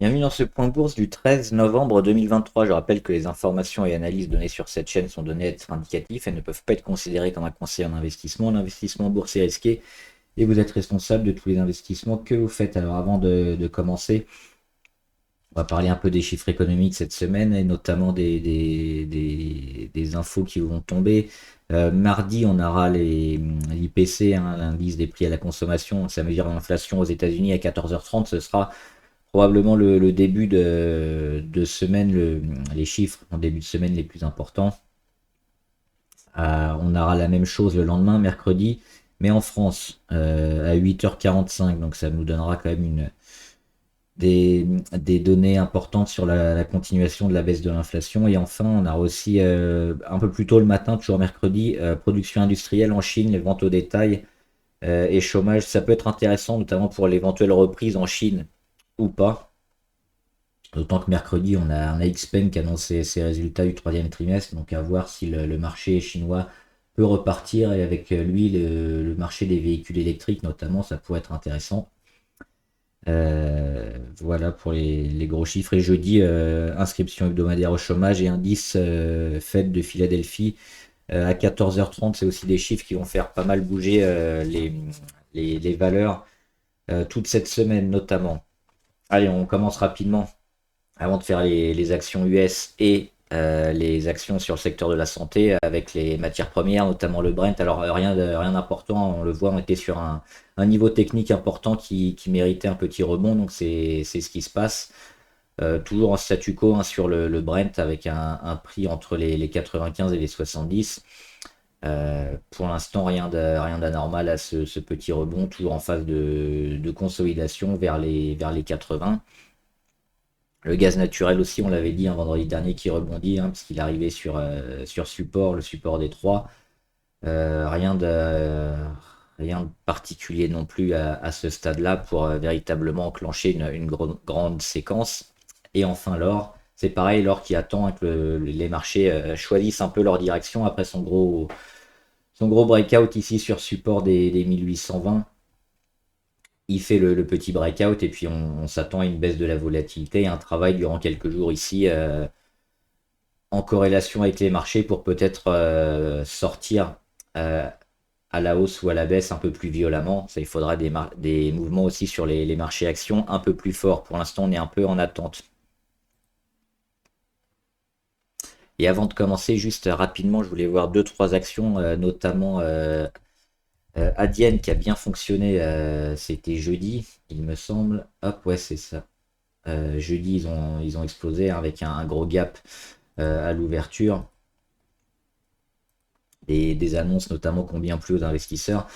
Bienvenue dans ce point bourse du 13 novembre 2023. Je rappelle que les informations et analyses données sur cette chaîne sont données à être indicatives et ne peuvent pas être considérées comme un conseil en investissement. L'investissement en bourse est risqué et vous êtes responsable de tous les investissements que vous faites. Alors avant de commencer, on va parler un peu des chiffres économiques cette semaine et notamment des infos qui vont tomber. Mardi, on aura l'IPC, l'indice des prix à la consommation, ça mesure l'inflation aux États-Unis à 14h30. Ce sera probablement le début de semaine, les chiffres en début de semaine les plus importants. On aura la même chose le lendemain, mercredi, mais en France, à 8h45. Donc ça nous donnera quand même des données importantes sur la continuation de la baisse de l'inflation. Et enfin, on aura aussi un peu plus tôt le matin, toujours mercredi, production industrielle en Chine, les ventes au détail et chômage. Ça peut être intéressant, notamment pour l'éventuelle reprise en Chine ou pas. D'autant que mercredi, on a XPeng qui a annoncé ses résultats du troisième trimestre, donc à voir si le marché chinois peut repartir, et avec lui, le marché des véhicules électriques notamment, ça pourrait être intéressant. Voilà pour les gros chiffres. Et jeudi, inscription hebdomadaire au chômage et indice Fed de Philadelphie à 14h30. C'est aussi des chiffres qui vont faire pas mal bouger les valeurs toute cette semaine notamment. Allez, on commence rapidement avant de faire les actions US et les actions sur le secteur de la santé avec les matières premières, notamment le Brent. Alors rien d'important, on le voit, on était sur un niveau technique important qui méritait un petit rebond, donc c'est ce qui se passe. Toujours en statu quo hein, sur le Brent avec un prix entre les 95 et les 70. Pour l'instant, rien d'anormal à ce petit rebond, toujours en phase de consolidation vers les 80. Le gaz naturel aussi, on l'avait dit un vendredi dernier, qui rebondit, hein, parce qu'il arrivait sur support, le support des 3. Rien de particulier non plus à ce stade-là pour véritablement enclencher une grande séquence. Et enfin l'or, c'est pareil, l'or qui attend hein, que les marchés choisissent un peu leur direction après son gros breakout ici sur support des 1820. Il fait le petit breakout et puis on s'attend à une baisse de la volatilité et un travail durant quelques jours ici en corrélation avec les marchés pour peut-être sortir à la hausse ou à la baisse un peu plus violemment. Ça, il faudra des mouvements aussi sur les marchés actions un peu plus forts. Pour l'instant, on est un peu en attente. Et avant de commencer, juste rapidement, je voulais voir deux, trois actions, notamment Adyen qui a bien fonctionné. C'était jeudi, il me semble. Hop, ouais, c'est ça. Jeudi, ils ont explosé hein, avec un gros gap à l'ouverture. Des annonces notamment qui ont bien plu aux investisseurs.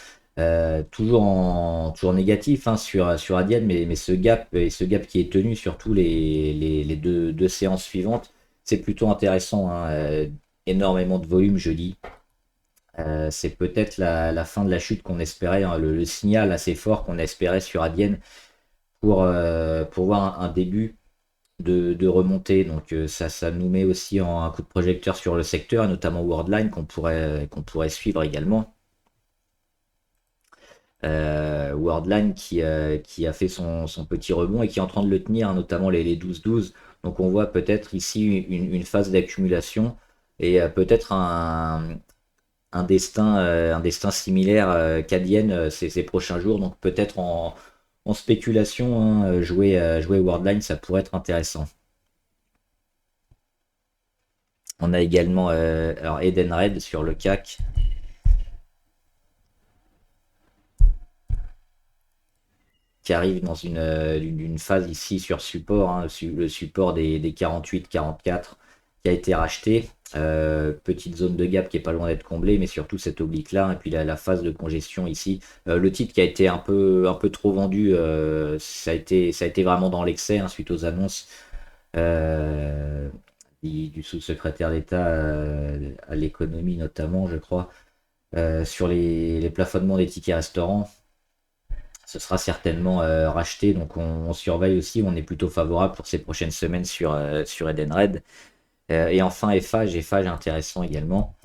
Toujours négatif hein, sur Adyen, mais ce gap et ce gap qui est tenu sur tous les deux séances suivantes, c'est plutôt intéressant. Hein, énormément de volume jeudi. C'est peut-être la fin de la chute qu'on espérait, hein, le signal assez fort qu'on espérait sur Adyen pour voir un début de remontée. Donc ça nous met aussi en un coup de projecteur sur le secteur, et notamment Worldline qu'on pourrait suivre également. Worldline qui a fait son petit rebond et qui est en train de le tenir, hein, notamment les 12-12. Donc on voit peut-être ici une phase d'accumulation et peut-être un destin similaire qu'Adyen ces prochains jours. Donc peut-être en spéculation, hein, jouer Worldline, ça pourrait être intéressant. On a également alors Edenred sur le CAC qui arrive dans une phase ici sur support, hein, le support des 48-44 qui a été racheté. Petite zone de gap qui est pas loin d'être comblée, mais surtout cette oblique là, et puis la phase de congestion ici. Le titre qui a été un peu trop vendu, ça a été vraiment dans l'excès hein, suite aux annonces du sous-secrétaire d'État à l'économie notamment, je crois, sur les plafonnements des tickets restaurants. Ce sera certainement racheté, donc on surveille aussi, on est plutôt favorable pour ces prochaines semaines sur Edenred. Et enfin Eiffage intéressant également.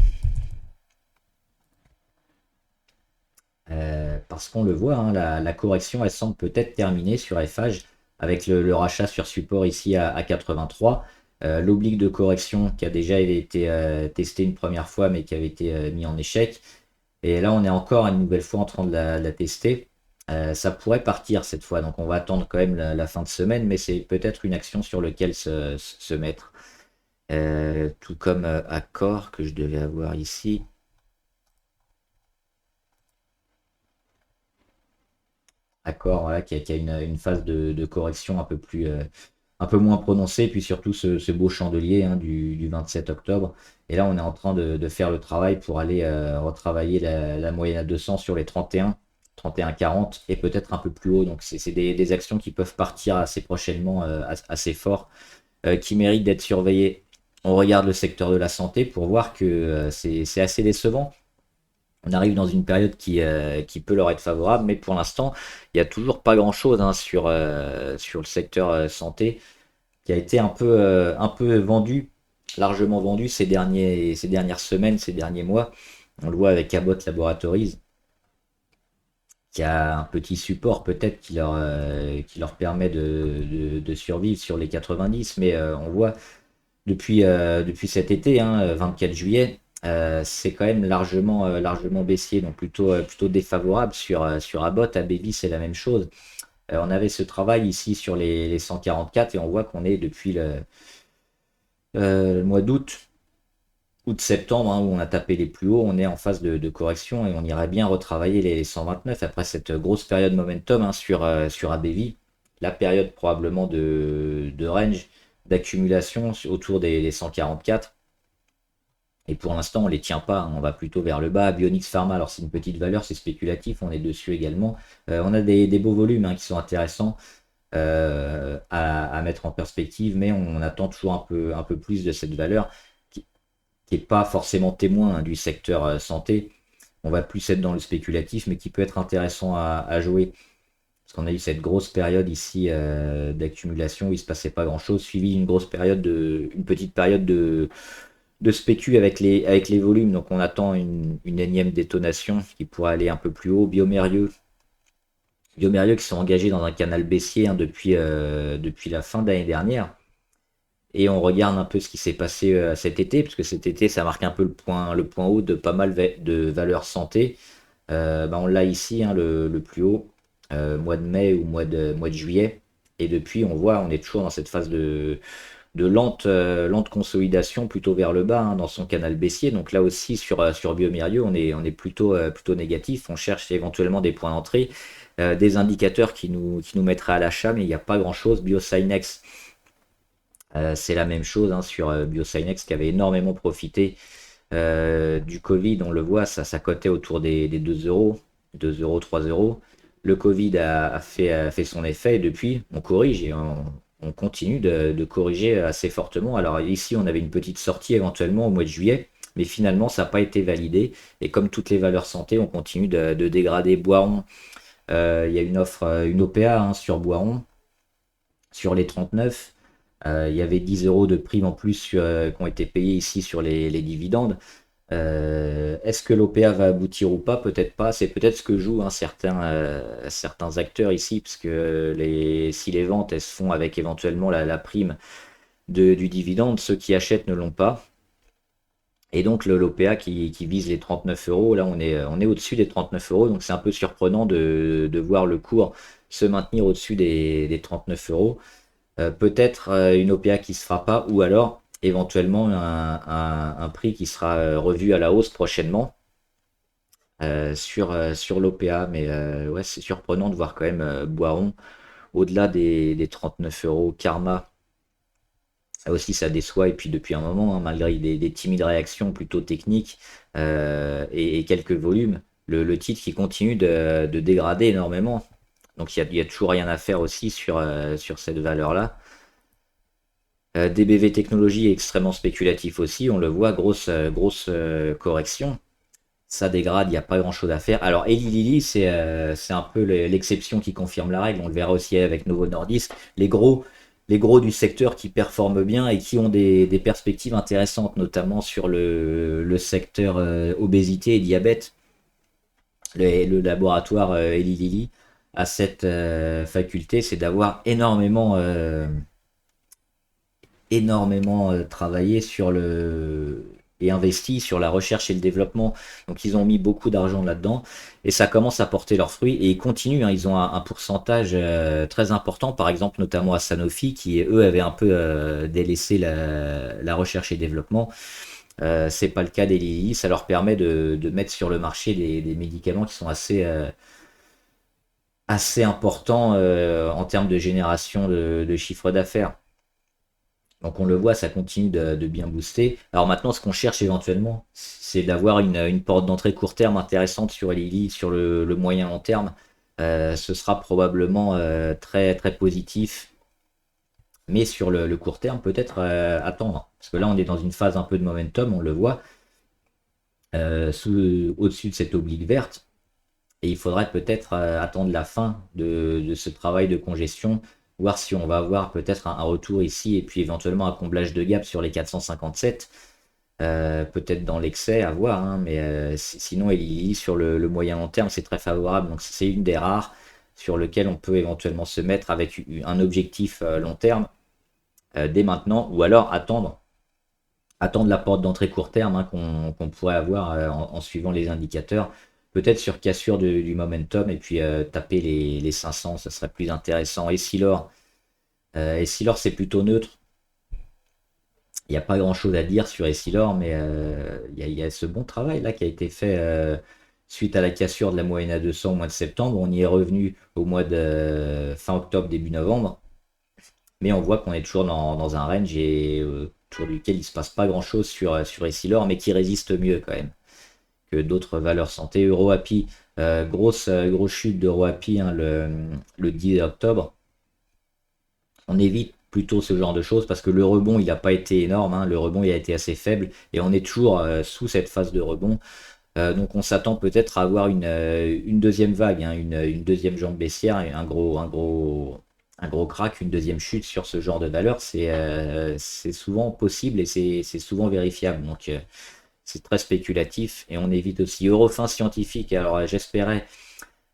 Parce qu'on le voit, hein, la correction elle semble peut-être terminée sur Eiffage. avec le rachat sur support ici à 83. L'oblique de correction qui a déjà été testé une première fois mais qui avait été mis en échec. Et là, on est encore une nouvelle fois en train de la tester. Ça pourrait partir cette fois, donc on va attendre quand même la fin de semaine, mais c'est peut-être une action sur laquelle se mettre. Tout comme Accor que je devais avoir ici. Accor, voilà, qui a une phase de correction un peu moins prononcée, puis surtout ce beau chandelier hein, du 27 octobre. Et là, on est en train de faire le travail pour aller retravailler la moyenne à 200 sur les 31, 31,40 et peut-être un peu plus haut. Donc, c'est des actions qui peuvent partir assez prochainement, assez fort, qui méritent d'être surveillées. On regarde le secteur de la santé pour voir que c'est assez décevant. On arrive dans une période qui peut leur être favorable, mais pour l'instant, il n'y a toujours pas grand-chose hein, sur le secteur santé qui a été un peu vendu, largement vendu ces dernières semaines, ces derniers mois. On le voit avec Abbott Laboratories, qui a un petit support peut-être qui leur permet de survivre sur les 90, mais on voit depuis cet été, hein, 24 juillet, c'est quand même largement baissier, donc plutôt défavorable sur Abbott. AbbVie, c'est la même chose. On avait ce travail ici sur les 144 et on voit qu'on est depuis le mois août-septembre, hein, où on a tapé les plus hauts, on est en phase de correction et on irait bien retravailler les 129 après cette grosse période momentum hein, sur AbbVie, la période probablement de range d'accumulation autour des 144. Et pour l'instant, on ne les tient pas, hein, on va plutôt vers le bas. Bionix Pharma, alors c'est une petite valeur, c'est spéculatif, on est dessus également. On a des beaux volumes hein, qui sont intéressants à mettre en perspective, mais on attend toujours un peu plus de cette valeur qui n'est pas forcément témoin hein, du secteur santé. On va plus être dans le spéculatif, mais qui peut être intéressant à jouer. Parce qu'on a eu cette grosse période ici d'accumulation où il ne se passait pas grand-chose, suivi une petite période de spécu avec les volumes. Donc on attend une énième détonation qui pourrait aller un peu plus haut. Biomérieux qui sont engagés dans un canal baissier hein, depuis la fin de l'année dernière. Et on regarde un peu ce qui s'est passé cet été, parce que cet été, ça marque un peu le point haut de pas mal de valeurs santé. On l'a ici, hein, le plus haut, mois de mai ou mois de juillet. Et depuis, on est toujours dans cette phase de lente consolidation plutôt vers le bas hein, dans son canal baissier. Donc là aussi, sur Biomérieux, on est plutôt négatif. On cherche éventuellement des points d'entrée, des indicateurs qui nous mettraient à l'achat, mais il n'y a pas grand-chose. Biosinex, c'est la même chose hein, sur Biosinex qui avait énormément profité du Covid. On le voit, ça cotait autour des 2 euros, 2 euros, 3 euros. Le Covid a fait son effet et depuis, on corrige et on continue de corriger assez fortement. Alors ici, on avait une petite sortie éventuellement au mois de juillet, mais finalement, ça n'a pas été validé. Et comme toutes les valeurs santé, on continue de dégrader. Boiron, il y a une offre, une OPA hein, sur Boiron, sur les 39. Il y avait 10 euros de prime en plus qui ont été payés ici sur les dividendes. Est-ce que l'OPA va aboutir ou pas? Peut-être pas. C'est peut-être ce que jouent hein, certains acteurs ici, parce que si les ventes elles se font avec éventuellement la prime du dividende, ceux qui achètent ne l'ont pas. Et donc l'OPA qui vise les 39 euros, là on est au-dessus des 39 euros, donc c'est un peu surprenant de voir le cours se maintenir au-dessus des 39 euros. Peut-être une OPA qui se fera pas, ou alors éventuellement un prix qui sera revu à la hausse prochainement sur l'OPA. Mais ouais, c'est surprenant de voir quand même Boiron au-delà des 39 euros. Karma, ça aussi ça déçoit, et puis depuis un moment, hein, malgré des timides réactions plutôt techniques et quelques volumes, le titre qui continue de dégrader énormément. Donc il y a toujours rien à faire aussi sur cette valeur-là. DBV Technologies est extrêmement spéculatif aussi, on le voit, grosse correction. Ça dégrade, il n'y a pas grand chose à faire. Alors Eli Lilly, c'est un peu l'exception qui confirme la règle. On le verra aussi avec Novo Nordisk. Les gros du secteur qui performent bien et qui ont des perspectives intéressantes, notamment sur le secteur obésité et diabète. Le laboratoire Eli Lilly a cette faculté, c'est d'avoir énormément travaillé sur le et investi sur la recherche et le développement. Donc ils ont mis beaucoup d'argent là-dedans et ça commence à porter leurs fruits et ils continuent, hein. Ils ont un pourcentage très important, par exemple notamment à Sanofi qui eux avaient un peu délaissé la recherche et développement. C'est pas le cas des Lilly, ça leur permet de mettre sur le marché des médicaments qui sont assez importants en termes de génération de chiffre d'affaires. Donc on le voit, ça continue de bien booster. Alors maintenant, ce qu'on cherche éventuellement, c'est d'avoir une porte d'entrée court terme intéressante sur Lily, sur le moyen long terme. Ce sera probablement très très positif, mais sur le court terme, peut-être attendre. Parce que là, on est dans une phase un peu de momentum, on le voit, au-dessus de cette oblique verte. Et il faudrait peut-être attendre la fin de ce travail de congestion, voir si on va avoir peut-être un retour ici et puis éventuellement un comblage de gap sur les 457. Peut-être dans l'excès à voir, hein, mais sinon Elili sur le moyen long terme c'est très favorable. Donc c'est une des rares sur lequel on peut éventuellement se mettre avec un objectif long terme dès maintenant ou alors attendre la porte d'entrée court terme hein, qu'on pourrait avoir en suivant les indicateurs. Peut-être sur cassure du momentum et puis taper les 500, ça serait plus intéressant. Et Essilor c'est plutôt neutre. Il n'y a pas grand-chose à dire sur Essilor, mais il y a ce bon travail là qui a été fait suite à la cassure de la moyenne à 200 au mois de septembre. On y est revenu au mois de fin octobre, début novembre. Mais on voit qu'on est toujours dans un range et autour duquel il ne se passe pas grand-chose sur Essilor, mais qui résiste mieux quand même que d'autres valeurs santé. EuroAPI, grosse chute d'EuroAPI hein, le 10 octobre. On évite plutôt ce genre de choses parce que le rebond il n'a pas été énorme, hein. Le rebond il a été assez faible et on est toujours sous cette phase de rebond. Donc on s'attend peut-être à avoir une deuxième vague, hein, une deuxième jambe baissière, un gros crack, une deuxième chute sur ce genre de valeur. C'est souvent possible et c'est souvent vérifiable. Donc c'est très spéculatif et on évite aussi Eurofin scientifique. Alors j'espérais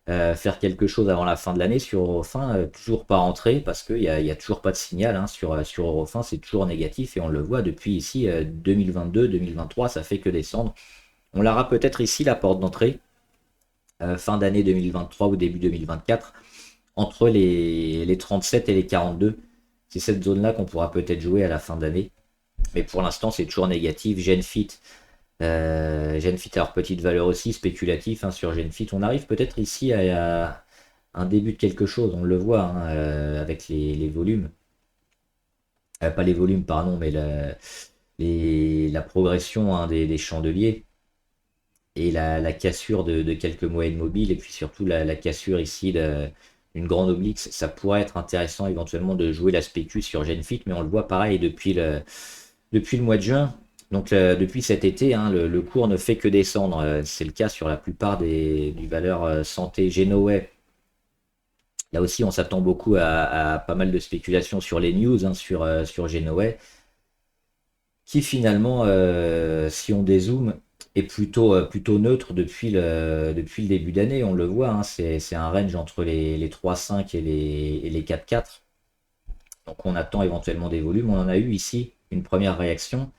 faire quelque chose avant la fin de l'année sur Eurofin, toujours pas rentré parce qu'il y a toujours pas de signal hein, sur Eurofin, c'est toujours négatif et on le voit depuis ici 2022-2023, ça fait que descendre. On l'aura peut-être ici la porte d'entrée, fin d'année 2023 ou début 2024, entre les 37 et les 42. C'est cette zone-là qu'on pourra peut-être jouer à la fin d'année. Mais pour l'instant, c'est toujours négatif. Genfit, alors petite valeur aussi, spéculatif hein, sur Genfit. On arrive peut-être ici à un début de quelque chose, on le voit hein, avec les volumes. Pas les volumes, pardon, mais la progression hein, des chandeliers et la cassure de quelques moyennes mobiles et puis surtout la cassure ici d'une grande oblique. Ça pourrait être intéressant éventuellement de jouer la spécu sur Genfit, mais on le voit pareil depuis le mois de juin. Donc depuis cet été, hein, le cours ne fait que descendre. C'est le cas sur la plupart du valeurs santé. Genoway, là aussi on s'attend beaucoup à pas mal de spéculations sur les news hein, sur Genoway, qui finalement, si on dézoome, est plutôt neutre depuis le début d'année. On le voit, hein, c'est un range entre les 3,5 et les 4,4. Donc on attend éventuellement des volumes. On en a eu ici une première réaction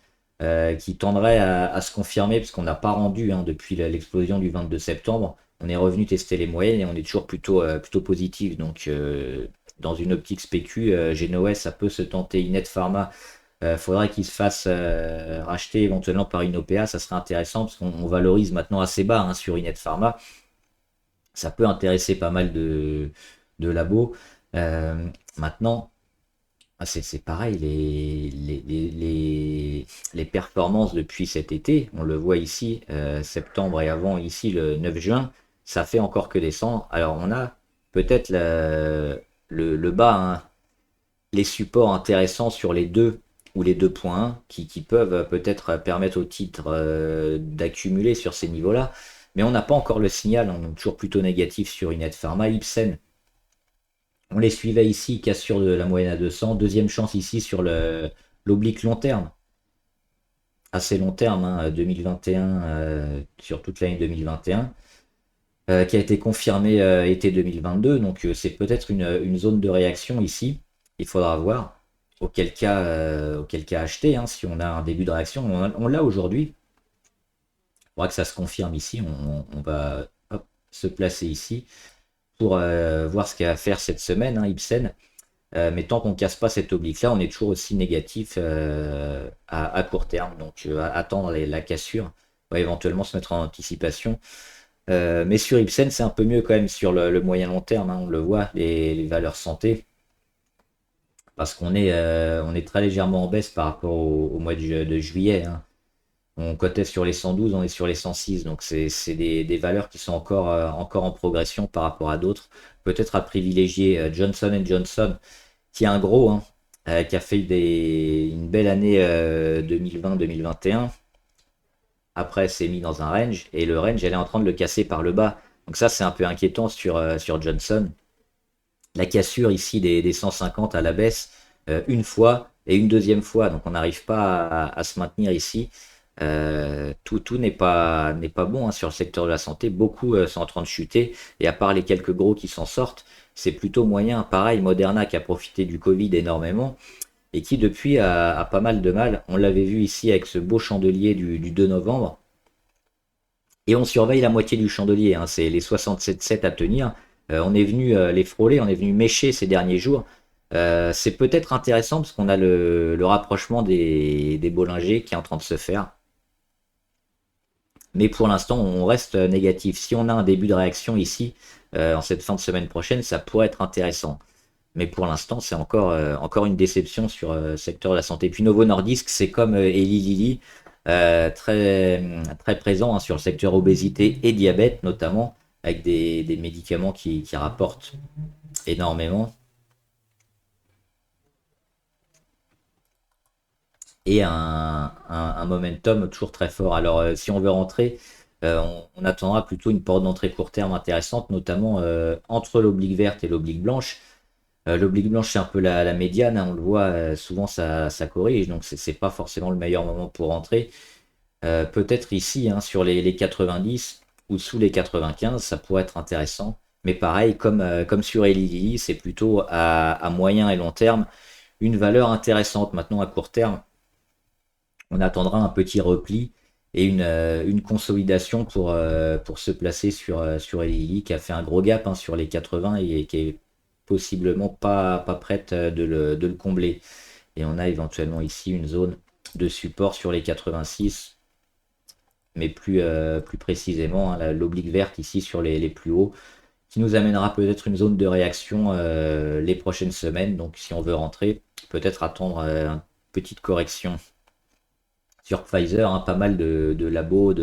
qui tendrait à se confirmer parce qu'on n'a pas rendu hein, depuis l'explosion du 22 septembre. On est revenu tester les moyennes et on est toujours plutôt positif. Donc dans une optique spécu, Genoway, ça peut se tenter. Inet Pharma, faudrait qu'il se fasse racheter éventuellement par une OPA, ça serait intéressant parce qu'on valorise maintenant assez bas hein, sur Inet Pharma. Ça peut intéresser pas mal de labos. Maintenant, c'est pareil, les performances depuis cet été, on le voit ici, septembre et avant, ici le 9 juin, ça fait encore que descendre. Alors on a peut-être le bas, hein, les supports intéressants sur les 2 ou les 2,1 qui peuvent peut-être permettre au titre d'accumuler sur ces niveaux-là. Mais on n'a pas encore le signal, on est toujours plutôt négatif sur Inet Pharma. Ipsen, on les suivait ici, cassure de la moyenne à 200. Deuxième chance ici sur l'oblique long terme. Assez long terme, hein, 2021, sur toute l'année 2021. qui a été confirmée été 2022. Donc c'est peut-être une zone de réaction ici. Il faudra voir auquel cas acheter, hein, si on a un début de réaction. On l'a aujourd'hui. Il faudra que ça se confirme ici. On va hop, se placer ici pour voir ce qu'il va faire cette semaine, hein, Ibsen. Mais tant qu'on ne casse pas cette oblique-là, on est toujours aussi négatif à court terme. Donc attendre la cassure, on va éventuellement se mettre en anticipation. Mais sur Ibsen, c'est un peu mieux quand même sur le moyen long terme, hein, on le voit, les valeurs santé. Parce on est très légèrement en baisse par rapport au mois de juillet, hein. On cotait sur les 112, on est sur les 106. Donc c'est des valeurs qui sont encore en progression par rapport à d'autres. Peut-être à privilégier Johnson Johnson, qui est un gros, hein, qui a fait une belle année 2020-2021. Après, c'est mis dans un range, et le range, elle est en train de le casser par le bas. Donc ça, c'est un peu inquiétant sur Johnson. La cassure ici des 150 à la baisse, une fois et une deuxième fois. Donc on n'arrive pas à se maintenir ici. Tout n'est pas bon, hein, sur le secteur de la santé. Beaucoup sont en train de chuter. Et à part les quelques gros qui s'en sortent, c'est plutôt moyen. Pareil, Moderna qui a profité du Covid énormément et qui depuis a pas mal de mal. On l'avait vu ici avec ce beau chandelier du 2 novembre. Et on surveille la moitié du chandelier, hein, c'est les 67,7 à tenir. On est venu les frôler, on est venu mêcher ces derniers jours. C'est peut-être intéressant parce qu'on a le rapprochement des Bollinger qui est en train de se faire. Mais pour l'instant, on reste négatif. Si on a un début de réaction ici, en cette fin de semaine prochaine, ça pourrait être intéressant. Mais pour l'instant, c'est encore une déception sur le secteur de la santé. Puis Novo Nordisk, c'est comme Eli Lilly, très présent, hein, sur le secteur obésité et diabète notamment, avec des médicaments qui rapportent énormément. Et un momentum toujours très fort. Alors si on veut rentrer, on attendra plutôt une porte d'entrée court terme intéressante, notamment entre l'oblique verte et l'oblique blanche. L'oblique blanche, c'est un peu la médiane, hein, on le voit, souvent ça corrige, donc c'est pas forcément le meilleur moment pour rentrer. Peut-être ici, hein, sur les 90 ou sous les 95, ça pourrait être intéressant. Mais pareil, comme sur Eli Lilly, c'est plutôt à moyen et long terme une valeur intéressante. Maintenant, à court terme, on attendra un petit repli et une consolidation pour se placer sur Eli Lilly, qui a fait un gros gap, hein, sur les 80 et qui est possiblement pas prête de le combler. Et on a éventuellement ici une zone de support sur les 86, mais plus précisément, hein, l'oblique verte ici sur les plus hauts, qui nous amènera peut-être une zone de réaction les prochaines semaines. Donc si on veut rentrer, peut-être attendre une petite correction sur Pfizer, hein. Pas mal de labos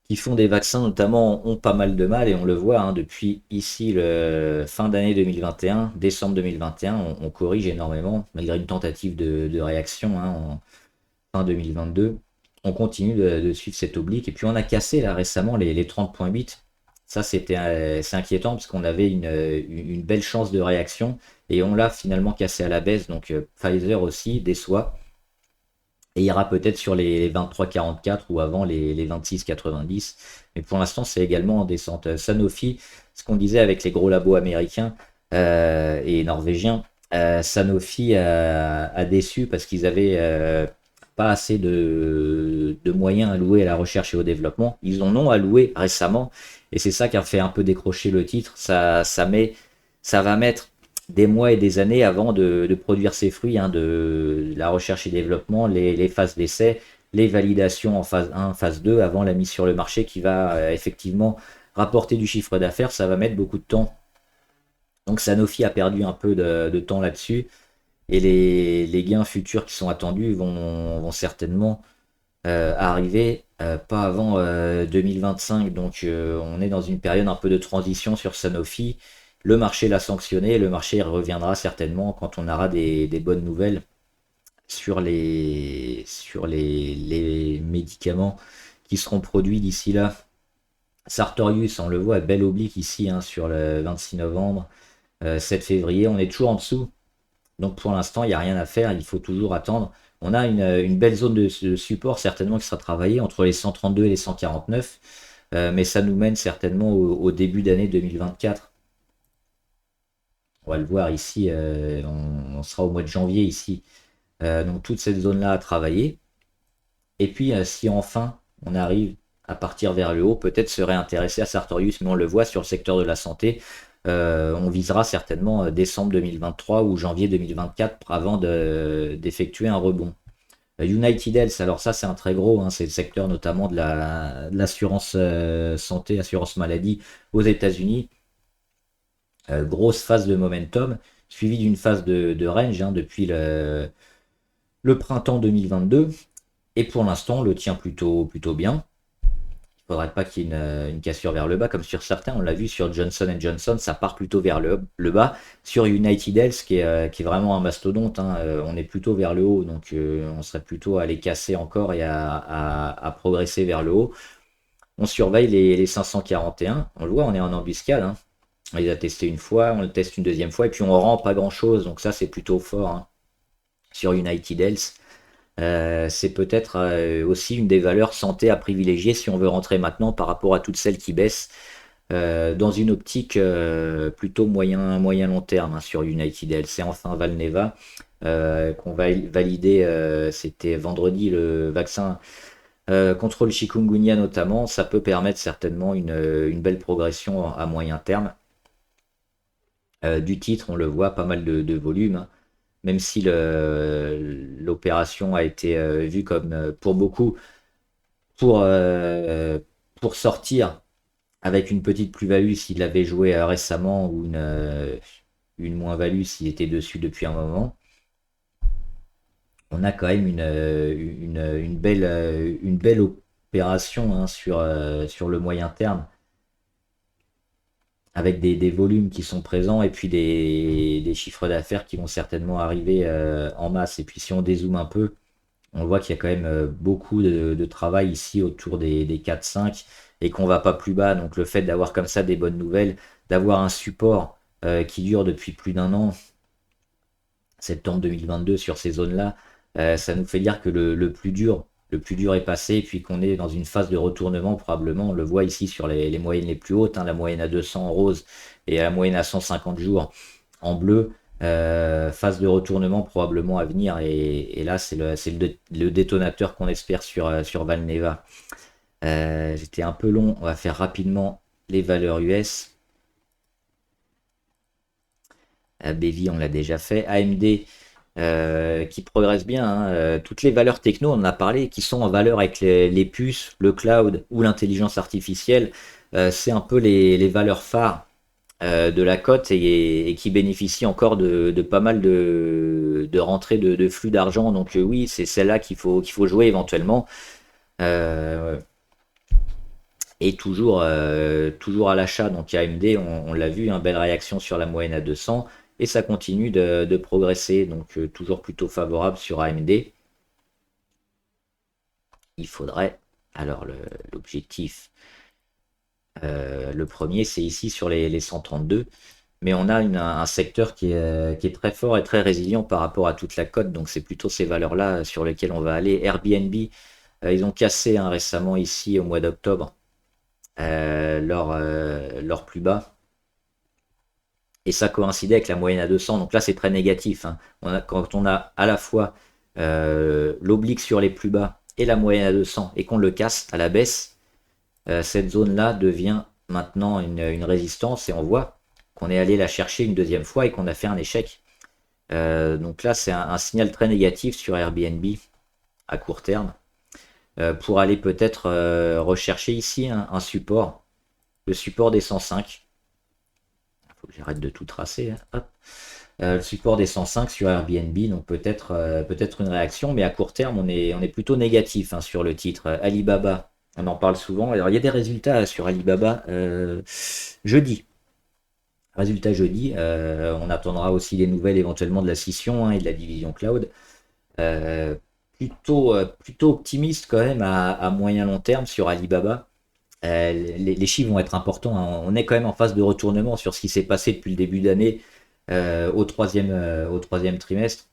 qui font des vaccins notamment ont pas mal de mal, et on le voit, hein, depuis ici le fin d'année 2021, décembre 2021, on corrige énormément malgré une tentative de réaction, hein, en fin 2022. On continue de suivre cette oblique, et puis on a cassé là récemment les 30,8. Ça c'est inquiétant parce qu'on avait une belle chance de réaction et on l'a finalement cassé à la baisse. Donc Pfizer aussi déçoit et ira peut-être sur les 23,44 ou avant les 26,90. Mais pour l'instant, c'est également en descente. Sanofi, ce qu'on disait avec les gros labos américains et norvégiens, Sanofi a déçu parce qu'ils avaient pas assez de moyens alloués à la recherche et au développement. Ils en ont alloué récemment et c'est ça qui a fait un peu décrocher le titre. Ça va mettre des mois et des années avant de produire ses fruits, hein, de la recherche et développement, les phases d'essai, les validations en phase 1, phase 2, avant la mise sur le marché qui va effectivement rapporter du chiffre d'affaires. Ça va mettre beaucoup de temps. Donc Sanofi a perdu un peu de temps là-dessus. Et les gains futurs qui sont attendus vont certainement arriver pas avant 2025. Donc on est dans une période un peu de transition sur Sanofi. Le marché l'a sanctionné, le marché reviendra certainement quand on aura des bonnes nouvelles sur les médicaments qui seront produits d'ici là. Sartorius, on le voit, belle oblique ici, hein, sur le 26 novembre, 7 février, on est toujours en dessous. Donc pour l'instant, il n'y a rien à faire, il faut toujours attendre. On a une belle zone de support certainement qui sera travaillée entre les 132 et les 149. mais ça nous mène certainement au début d'année 2024. On va le voir ici, on sera au mois de janvier ici. Donc toute cette zone-là à travailler. Et puis si enfin on arrive à partir vers le haut, peut-être se réintéresser à Sartorius, mais on le voit sur le secteur de la santé. On visera certainement décembre 2023 ou janvier 2024 avant d'effectuer un rebond. United Health, alors ça c'est un très gros, hein, c'est le secteur notamment de l'assurance santé, assurance maladie aux États-Unis. Grosse phase de momentum, suivie d'une phase de range hein, depuis le printemps 2022. Et pour l'instant, on le tient plutôt bien. Il ne faudrait pas qu'il y ait une cassure vers le bas, comme sur certains. On l'a vu sur Johnson Johnson, ça part plutôt vers le bas. Sur United Health, qui est vraiment un mastodonte, hein, on est plutôt vers le haut. Donc on serait plutôt à les casser encore et à progresser vers le haut. On surveille les 541. On le voit, on est en embuscade. Hein. On les a testés une fois, on le teste une deuxième fois, et puis on rend pas grand-chose. Donc ça, c'est plutôt fort hein, sur United Health. C'est peut-être aussi une des valeurs santé à privilégier si on veut rentrer maintenant par rapport à toutes celles qui baissent dans une optique plutôt moyen long terme hein, sur United Health. C'est enfin Valneva qu'on va valider, c'était vendredi le vaccin contre le chikungunya notamment. Ça peut permettre certainement une belle progression à moyen terme. Du titre, on le voit, pas mal de volume. Hein. Même si l'opération a été vue comme, pour beaucoup, pour, pour sortir avec une petite plus-value s'il avait joué récemment ou une moins-value s'il était dessus depuis un moment. On a quand même une belle opération hein, sur le moyen terme avec des volumes qui sont présents et puis des chiffres d'affaires qui vont certainement arriver en masse. Et puis si on dézoome un peu, on voit qu'il y a quand même beaucoup de travail ici autour des 4-5 et qu'on va pas plus bas. Donc le fait d'avoir comme ça des bonnes nouvelles, d'avoir un support qui dure depuis plus d'un an, septembre 2022 sur ces zones-là, ça nous fait dire que le plus dur est passé, et puis qu'on est dans une phase de retournement probablement. On le voit ici sur les moyennes les plus hautes, hein, la moyenne à 200 en rose et la moyenne à 150 jours en bleu. Phase de retournement probablement à venir, et là c'est le détonateur qu'on espère sur Valneva. J'étais un peu long, on va faire rapidement les valeurs US. BV on l'a déjà fait. AMD qui progresse bien. Hein. Toutes les valeurs techno, on en a parlé, qui sont en valeur avec les puces, le cloud ou l'intelligence artificielle. C'est un peu les valeurs phares de la cote et qui bénéficient encore de pas mal de rentrées de flux d'argent. Donc oui, c'est celle-là qu'il faut jouer éventuellement. Et toujours à l'achat. Donc AMD, on l'a vu, une belle réaction sur la moyenne à 200. Et ça continue de progresser, donc toujours plutôt favorable sur AMD. Il faudrait, alors l'objectif, le premier c'est ici sur les 132, mais on a un secteur qui est très fort et très résilient par rapport à toute la cote, donc c'est plutôt ces valeurs-là sur lesquelles on va aller. Airbnb, ils ont cassé hein, récemment ici au mois d'octobre leur plus bas. Et ça coïncidait avec la moyenne à 200. Donc là, c'est très négatif. Hein. Quand on a à la fois l'oblique sur les plus bas et la moyenne à 200 et qu'on le casse à la baisse, cette zone-là devient maintenant une résistance et on voit qu'on est allé la chercher une deuxième fois et qu'on a fait un échec. Donc là, c'est un signal très négatif sur Airbnb à court terme pour aller peut-être rechercher ici un support, le support des 105. Faut que j'arrête de tout tracer. Hein. Hop. Le support des 105 sur Airbnb, donc peut-être une réaction, mais à court terme, on est plutôt négatif hein, sur le titre. Alibaba, on en parle souvent. Alors, il y a des résultats sur Alibaba jeudi. Résultat jeudi. On attendra aussi des nouvelles éventuellement de la scission hein, et de la division cloud. Plutôt optimiste quand même à moyen long terme sur Alibaba. Les chiffres vont être importants. Hein. On est quand même en phase de retournement sur ce qui s'est passé depuis le début d'année au troisième trimestre.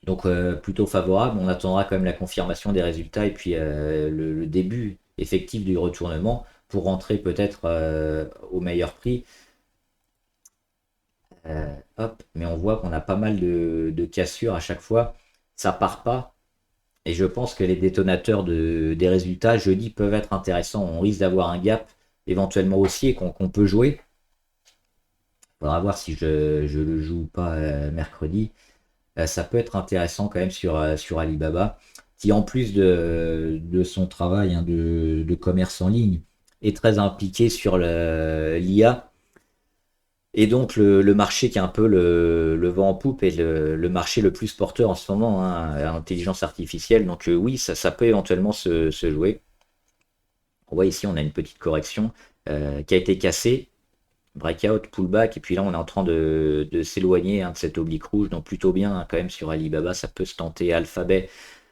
Donc plutôt favorable. On attendra quand même la confirmation des résultats et puis le début effectif du retournement pour rentrer peut-être au meilleur prix. Hop, mais on voit qu'on a pas mal de cassures à chaque fois. Ça part pas. Et je pense que les détonateurs des résultats jeudi peuvent être intéressants. On risque d'avoir un gap éventuellement haussier qu'on peut jouer. Il faudra voir si je le joue ou pas mercredi. Ça peut être intéressant quand même sur Alibaba, qui en plus de son travail hein, de commerce en ligne, est très impliqué sur l'IA. Et donc le marché qui est un peu le vent en poupe est le marché le plus porteur en ce moment, hein, à l'intelligence artificielle. Donc oui, ça peut éventuellement se jouer. On voit ici, on a une petite correction qui a été cassée. Breakout, pullback, et puis là on est en train de s'éloigner hein, de cette oblique rouge, donc plutôt bien hein, quand même sur Alibaba, ça peut se tenter. Alphabet,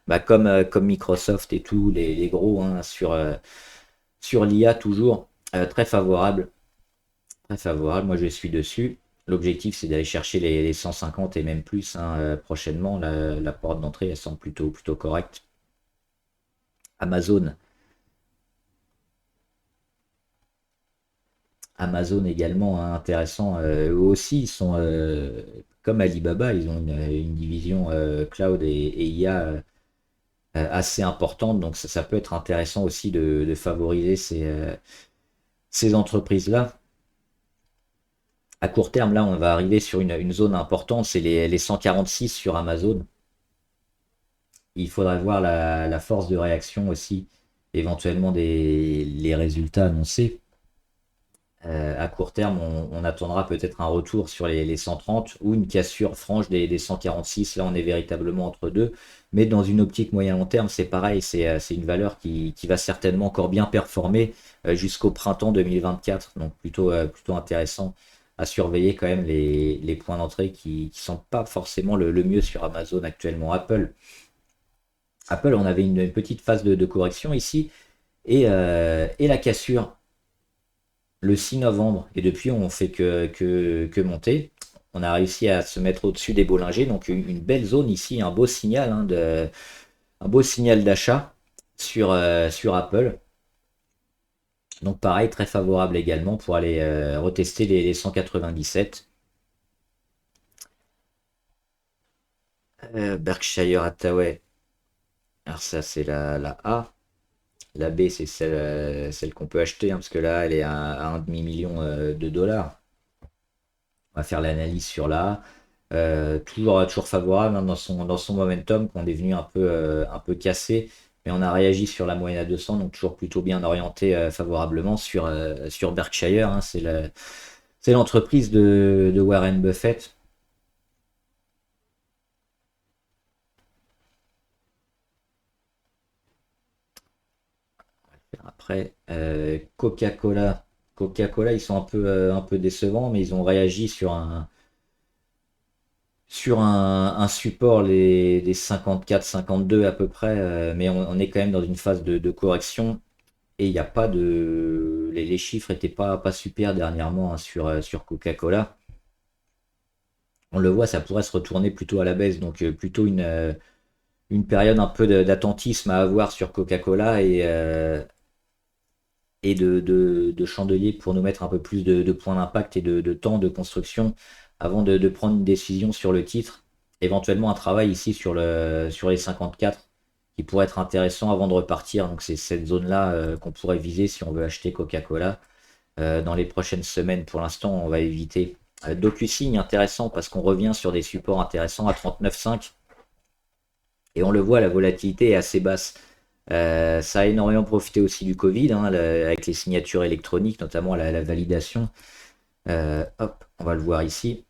bah, comme Microsoft et tout, les gros hein, sur l'IA toujours, très favorable. Très favorable, moi je suis dessus. L'objectif c'est d'aller chercher les 150 et même plus hein, prochainement. La porte d'entrée elle semble plutôt correcte. Amazon. Amazon également hein, intéressant. Eux aussi ils sont comme Alibaba, ils ont une division cloud et IA assez importante. Donc ça peut être intéressant aussi de favoriser ces entreprises-là. À court terme, là, on va arriver sur une zone importante, c'est les 146 sur Amazon. Il faudrait voir la force de réaction aussi, éventuellement les résultats annoncés. À court terme, on attendra peut-être un retour sur les 130 ou une cassure franche des 146. Là, on est véritablement entre deux. Mais dans une optique moyen-long terme, c'est pareil, c'est une valeur qui va certainement encore bien performer jusqu'au printemps 2024. Donc plutôt intéressant à surveiller quand même les points d'entrée qui ne sont pas forcément le mieux sur Amazon actuellement. Apple, on avait une petite phase de correction ici et la cassure le 6 novembre. Et depuis, on fait que monter. On a réussi à se mettre au-dessus des Bollinger. Donc une belle zone ici, un beau signal, hein, un beau signal d'achat sur Apple. Donc pareil, très favorable également pour aller retester les 197. Berkshire Hathaway. Alors ça c'est la A. La B c'est celle qu'on peut acheter, hein, parce que là elle est à 1,5 million de dollars. On va faire l'analyse sur la A. Toujours favorable hein, dans son momentum qu'on est venu un peu cassé, mais on a réagi sur la moyenne à 200, donc toujours plutôt bien orienté favorablement sur Berkshire. Hein, c'est l'entreprise de Warren Buffett. Après, Coca-Cola. Coca-Cola, ils sont un peu décevants, mais ils ont réagi sur un support, les 54-52 à peu près, mais on est quand même dans une phase de correction et il n'y a pas de. Les chiffres n'étaient pas super dernièrement hein, sur Coca-Cola. On le voit, ça pourrait se retourner plutôt à la baisse, donc plutôt une période un peu d'attentisme à avoir sur Coca-Cola et de chandelier pour nous mettre un peu plus de points d'impact et de temps de construction avant de prendre une décision sur le titre. Éventuellement un travail ici sur les 54 qui pourrait être intéressant avant de repartir. Donc c'est cette zone-là qu'on pourrait viser si on veut acheter Coca-Cola dans les prochaines semaines. Pour l'instant, on va éviter. DocuSign intéressant parce qu'on revient sur des supports intéressants à 39,5 et on le voit, la volatilité est assez basse. Ça a énormément profité aussi du Covid, hein, avec les signatures électroniques, notamment la validation. Hop, on va le voir ici.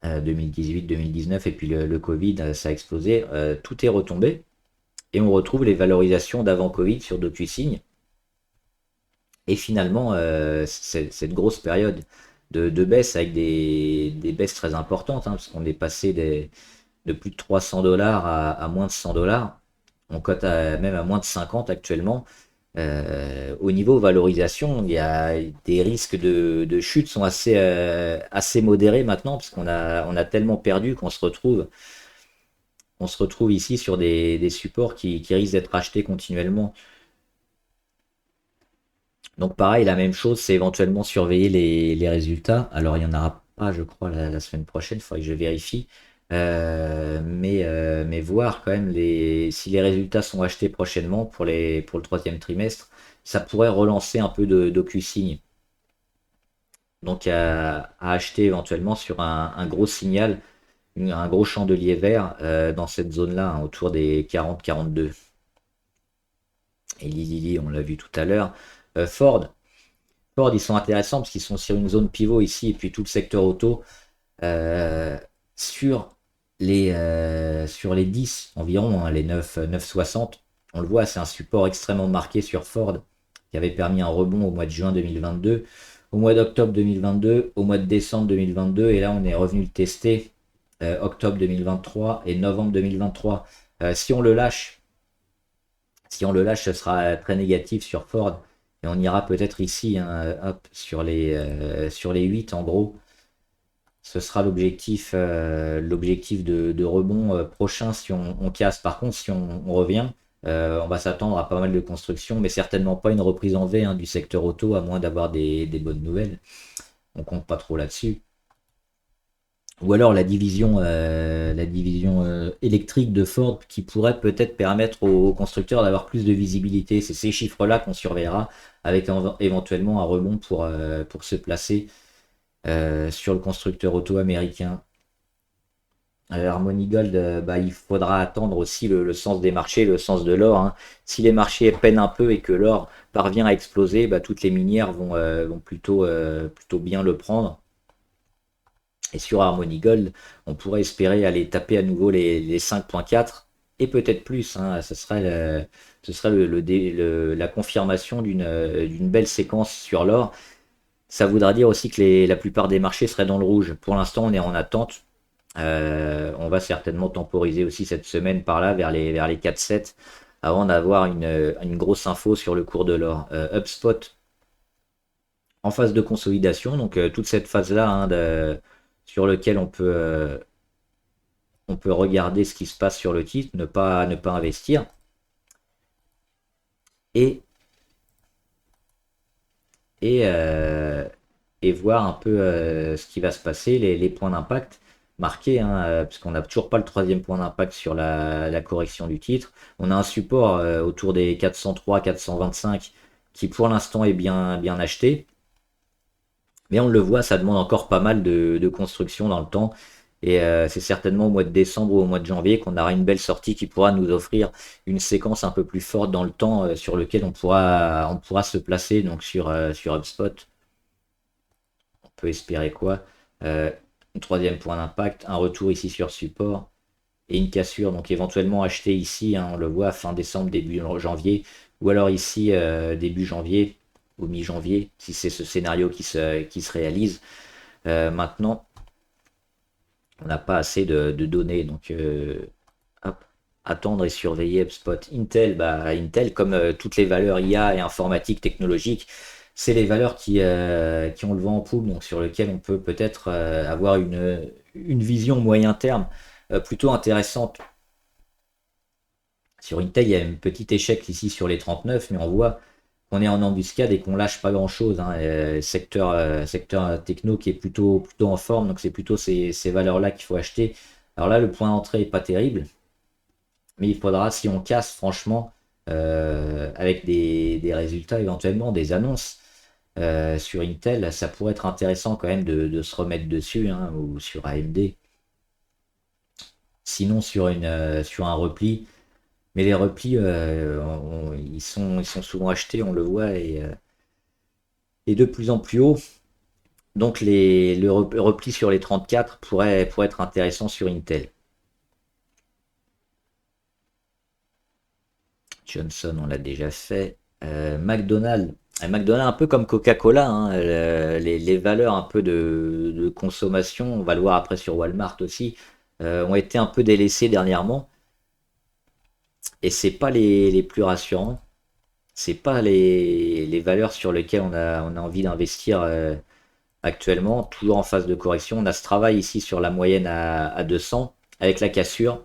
2018-2019, et puis le Covid, ça a explosé. Tout est retombé. Et on retrouve les valorisations d'avant Covid sur DocuSign. Et finalement, cette grosse période de baisse avec des baisses très importantes, hein, parce qu'on est passé de plus de 300 dollars à moins de 100 dollars. On cote même à moins de 50 actuellement. Au niveau valorisation, il y a des risques de chute sont assez modérés maintenant, parce qu'on a tellement perdu on se retrouve ici sur des supports qui risquent d'être achetés continuellement Donc pareil, la même chose, c'est éventuellement surveiller les résultats. Alors il n'y en aura pas, je crois, la semaine prochaine, il faudrait que je vérifie. Mais voir quand même si les résultats sont achetés prochainement pour le troisième trimestre, ça pourrait relancer un peu d'OcuSign. Donc à acheter éventuellement sur un gros signal, un gros chandelier vert dans cette zone-là, hein, autour des 40-42. Et Lilly, on l'a vu tout à l'heure. Ford. Ford, ils sont intéressants parce qu'ils sont sur une zone pivot ici, et puis tout le secteur auto, euh, sur sur les 10 environ, hein, les 9,60. On le voit, c'est un support extrêmement marqué sur Ford, qui avait permis un rebond au mois de juin 2022, au mois d'octobre 2022, au mois de décembre 2022, et là on est revenu le tester octobre 2023 et novembre 2023. Si on le lâche, si on le lâche, ce sera très négatif sur Ford. Et on ira peut-être ici, hein, hop, sur les 8 en gros. Ce sera l'objectif de rebond prochain si on casse. Par contre, si on revient, on va s'attendre à pas mal de construction, mais certainement pas une reprise en V, hein, du secteur auto, à moins d'avoir des bonnes nouvelles. On compte pas trop là-dessus. Ou alors la division électrique de Ford qui pourrait peut-être permettre aux constructeurs d'avoir plus de visibilité. C'est ces chiffres-là qu'on surveillera avec éventuellement un rebond pour se placer sur le constructeur auto américain. Harmony Gold, bah, il faudra attendre aussi le sens des marchés, le sens de l'or, hein. Si les marchés peinent un peu et que l'or parvient à exploser, bah, toutes les minières vont plutôt bien le prendre. Et sur Harmony Gold, on pourrait espérer aller taper à nouveau les 5,4 et peut-être plus, hein. Ce serait la confirmation d'une belle séquence sur l'or. Ça voudra dire aussi que la plupart des marchés seraient dans le rouge. Pour l'instant, on est en attente. On va certainement temporiser aussi cette semaine par là vers les 4,7 avant d'avoir une grosse info sur le cours de l'or. HubSpot en phase de consolidation, donc toute cette phase-là, hein, sur lequel on peut regarder ce qui se passe sur le titre, ne pas investir. Et, et, euh, et voir un peu ce qui va se passer, les points d'impact marqués, hein, parce qu'on n'a toujours pas le troisième point d'impact sur la correction du titre. On a un support autour des 403, 425 qui pour l'instant est bien acheté. Mais on le voit, ça demande encore pas mal de construction dans le temps. Et c'est certainement au mois de décembre ou au mois de janvier qu'on aura une belle sortie qui pourra nous offrir une séquence un peu plus forte dans le temps sur lequel on pourra se placer donc sur HubSpot. On peut espérer quoi? Un troisième point d'impact, un retour ici sur support et une cassure. Donc éventuellement acheter ici, hein, on le voit fin décembre, début janvier, ou alors ici début janvier ou mi-janvier, si c'est ce scénario qui se réalise. Maintenant, on n'a pas assez de données, donc hop, attendre et surveiller HubSpot. Intel, bah, Intel, comme toutes les valeurs IA et informatique technologique, c'est les valeurs qui ont le vent en poupe, donc sur lesquelles on peut peut-être avoir une vision moyen terme plutôt intéressante. Sur Intel, il y a un petit échec ici sur les 39, mais on voit qu'on est en embuscade et qu'on lâche pas grand-chose, hein. Secteur techno qui est plutôt en forme, donc c'est plutôt ces valeurs-là qu'il faut acheter. Alors là, le point d'entrée est pas terrible, mais il faudra, si on casse, franchement, avec des résultats éventuellement, des annonces sur Intel, ça pourrait être intéressant quand même de se remettre dessus, hein, ou sur AMD. Sinon, sur un repli. Mais les replis, ils sont souvent achetés, on le voit, et de plus en plus haut. Donc le repli sur les 34 pourrait être intéressant sur Intel. Johnson, on l'a déjà fait. McDonald's. McDonald's, un peu comme Coca-Cola, hein, les valeurs un peu de consommation, on va le voir après sur Walmart aussi, ont été un peu délaissées dernièrement. Et c'est pas les plus rassurants. C'est pas les valeurs sur lesquelles on a envie d'investir actuellement. Toujours en phase de correction. On a ce travail ici sur la moyenne à 200 avec la cassure.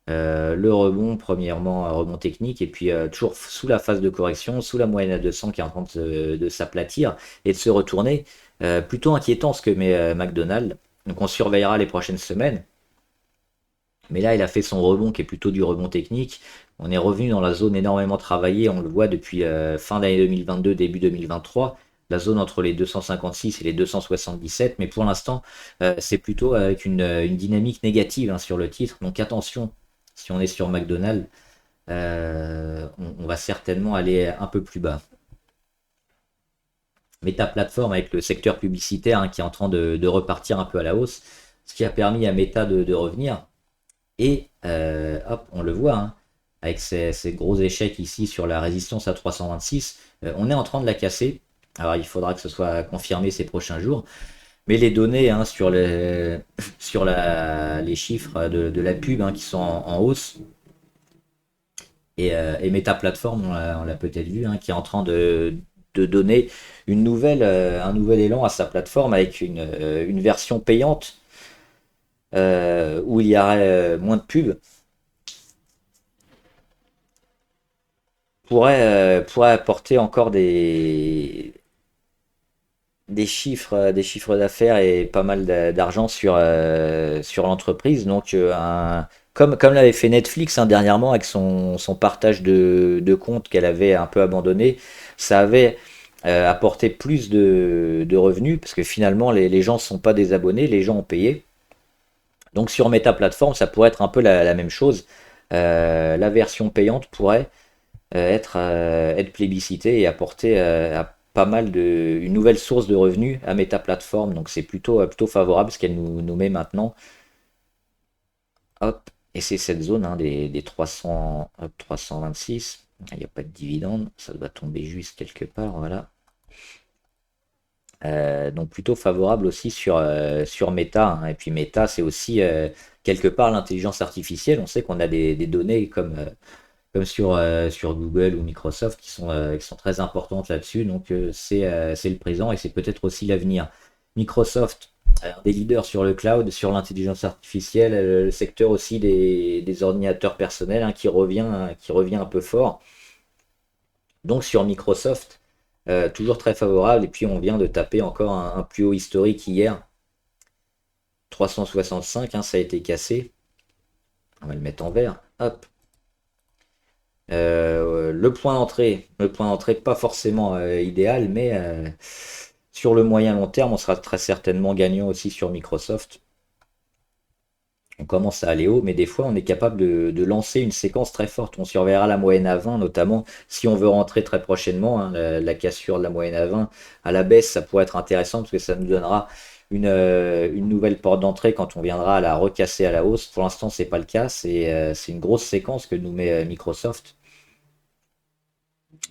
Le rebond, premièrement, rebond technique, et puis toujours sous la phase de correction, sous la moyenne à 200 qui est en train de s'aplatir et de se retourner. Plutôt inquiétant ce que met McDonald's. Donc on surveillera les prochaines semaines. Mais là, il a fait son rebond qui est plutôt du rebond technique. On est revenu dans la zone énormément travaillée, on le voit depuis fin d'année 2022, début 2023, la zone entre les 256 et les 277. Mais pour l'instant, c'est plutôt avec une dynamique négative hein, sur le titre. Donc attention, si on est sur McDonald's, on va certainement aller un peu plus bas. Meta Platform avec le secteur publicitaire hein, qui est en train de repartir un peu à la hausse, ce qui a permis à Meta de revenir. Et hop, on le voit, hein, avec ces gros échecs ici sur la résistance à 326, on est en train de la casser. Alors il faudra que ce soit confirmé ces prochains jours. Mais les données hein, sur les chiffres de la pub hein, qui sont en hausse, et Meta Platform, on l'a peut-être vu, hein, qui est en train de donner un nouvel élan à sa plateforme avec une version payante où il y aurait moins de pubs, pourrait apporter encore des chiffres d'affaires et pas mal d'argent sur l'entreprise. Donc, comme l'avait fait Netflix hein, dernièrement avec son partage de comptes qu'elle avait un peu abandonné, ça avait apporté plus de revenus parce que finalement, les gens ne sont pas désabonnés, les gens ont payé. Donc sur Meta Platform, ça pourrait être un peu la même chose. La version payante pourrait être plébiscitée et apporter pas mal une nouvelle source de revenus à Meta Platform. Donc c'est plutôt favorable ce qu'elle nous met maintenant. Hop, et c'est cette zone hein, des 300, hop, 326. Il n'y a pas de dividende, ça doit tomber juste quelque part, voilà. Donc plutôt favorable aussi sur Meta. Hein. Et puis Meta, c'est aussi quelque part l'intelligence artificielle. On sait qu'on a des données comme sur Google ou Microsoft qui sont très importantes là-dessus. Donc c'est le présent et c'est peut-être aussi l'avenir. Microsoft, des leaders sur le cloud, sur l'intelligence artificielle, le secteur aussi des ordinateurs personnels hein, qui revient un peu fort. Donc sur Microsoft, toujours très favorable. Et puis on vient de taper encore un plus haut historique hier. 365, hein, ça a été cassé. On va le mettre en vert. Hop. Le point d'entrée pas forcément idéal, mais sur le moyen long terme, on sera très certainement gagnant aussi sur Microsoft. On commence à aller haut, mais des fois on est capable de lancer une séquence très forte. On surveillera la moyenne à 20, notamment si on veut rentrer très prochainement. Hein, la cassure de la moyenne à 20 à la baisse, ça pourrait être intéressant parce que ça nous donnera une nouvelle porte d'entrée quand on viendra à la recasser à la hausse. Pour l'instant, c'est pas le cas. C'est une grosse séquence que nous met Microsoft.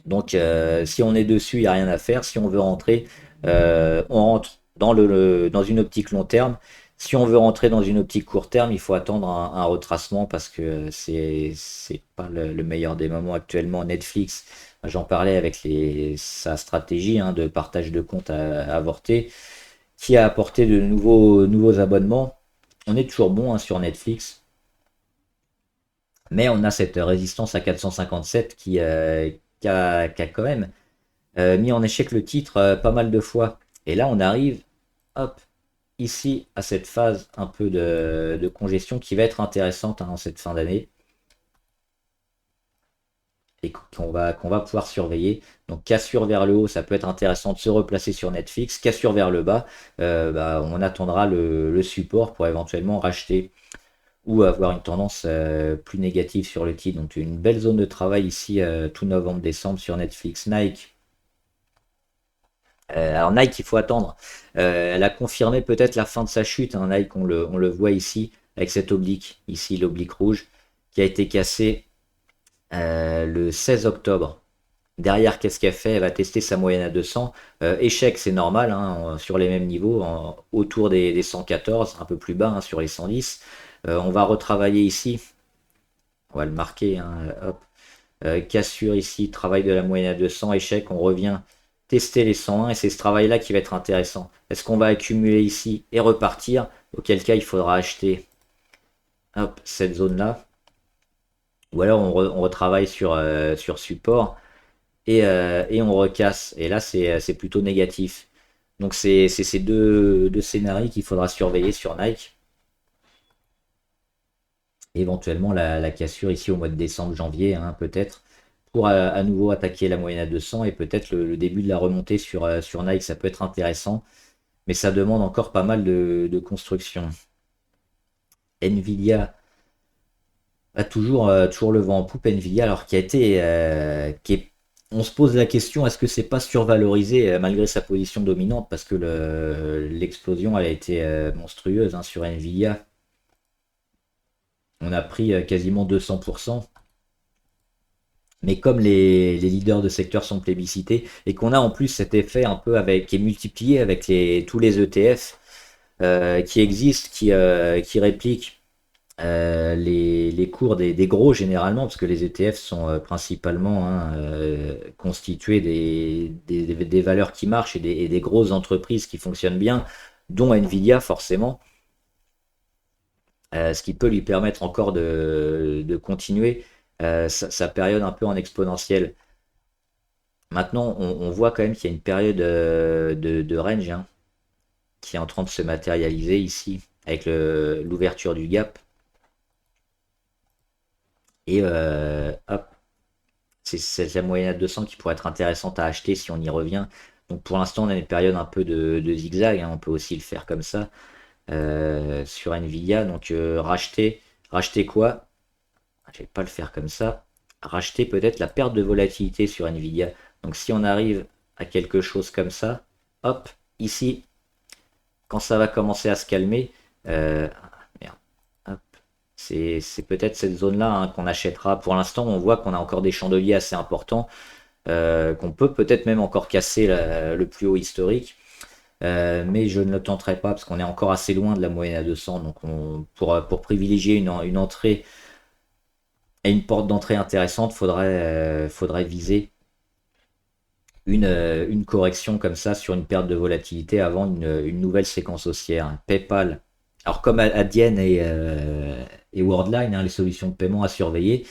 Donc, si on est dessus, il n'y a rien à faire. Si on veut rentrer, on rentre dans une optique long terme. Si on veut rentrer dans une optique court terme, il faut attendre un retracement parce que c'est pas le meilleur des moments actuellement. Netflix, j'en parlais avec sa stratégie hein, de partage de comptes avorté, qui a apporté de nouveaux abonnements. On est toujours bon hein, sur Netflix, mais on a cette résistance à 457 qui a quand même mis en échec le titre pas mal de fois. Et là, on arrive, hop, ici à cette phase un peu de congestion qui va être intéressante hein, en cette fin d'année et qu'on va pouvoir surveiller. Donc cassure vers le haut, ça peut être intéressant de se replacer sur Netflix. Cassure vers le bas, on attendra le support pour éventuellement racheter ou avoir une tendance plus négative sur le titre. Donc une belle zone de travail ici tout novembre-décembre sur Netflix. Nike. Alors Nike, il faut attendre. Elle a confirmé peut-être la fin de sa chute. Hein. Nike, on le voit ici avec cette oblique, ici l'oblique rouge, qui a été cassée le 16 octobre. Derrière, qu'est-ce qu'elle fait? Elle va tester sa moyenne à 200. Échec, c'est normal, hein, sur les mêmes niveaux, autour des 114, un peu plus bas hein, sur les 110. On va retravailler ici. On va le marquer. Hein, hop. Cassure ici, travail de la moyenne à 200. Échec, on revient tester les 101 et c'est ce travail-là qui va être intéressant. Est-ce qu'on va accumuler ici et repartir? Auquel cas, il faudra acheter hop, cette zone-là. Ou alors on retravaille sur support et on recasse. Et là, c'est plutôt négatif. Donc c'est ces deux scénarios qu'il faudra surveiller sur Nike. Éventuellement la cassure ici au mois de décembre, janvier, hein, peut-être, pour à nouveau attaquer la moyenne à 200 et peut-être le début de la remontée sur Nike, ça peut être intéressant, mais ça demande encore pas mal de construction. Nvidia a toujours le vent en poupe, Nvidia, alors qui a été, on se pose la question, est-ce que c'est pas survalorisé malgré sa position dominante, parce que l'explosion elle a été monstrueuse, hein, sur Nvidia. On a pris quasiment 200%. Mais comme les leaders de secteur sont plébiscités et qu'on a en plus cet effet un peu avec qui est multiplié avec tous les ETF qui existent, qui répliquent les cours des gros généralement, parce que les ETF sont principalement, hein, constitués des valeurs qui marchent et des grosses entreprises qui fonctionnent bien, dont Nvidia forcément, ce qui peut lui permettre encore de continuer sa période un peu en exponentielle. Maintenant, on voit quand même qu'il y a une période de range, hein, qui est en train de se matérialiser ici avec l'ouverture du gap. Et hop, c'est la moyenne à 200 qui pourrait être intéressante à acheter si on y revient. Donc pour l'instant, on a une période un peu de zigzag, hein, on peut aussi le faire comme ça sur Nvidia. Donc racheter quoi? Je vais pas le faire comme ça. Racheter peut-être la perte de volatilité sur Nvidia. Donc si on arrive à quelque chose comme ça, hop, ici, quand ça va commencer à se calmer, merde, hop, c'est peut-être cette zone-là, hein, qu'on achètera. Pour l'instant, on voit qu'on a encore des chandeliers assez importants, qu'on peut peut-être même encore casser le plus haut historique. Mais je ne le tenterai pas parce qu'on est encore assez loin de la moyenne à 200. Donc pour privilégier une entrée et une porte d'entrée intéressante, faudrait viser une correction comme ça sur une perte de volatilité avant une nouvelle séquence haussière. PayPal, alors comme Adyen et Worldline, hein, les solutions de paiement à surveiller,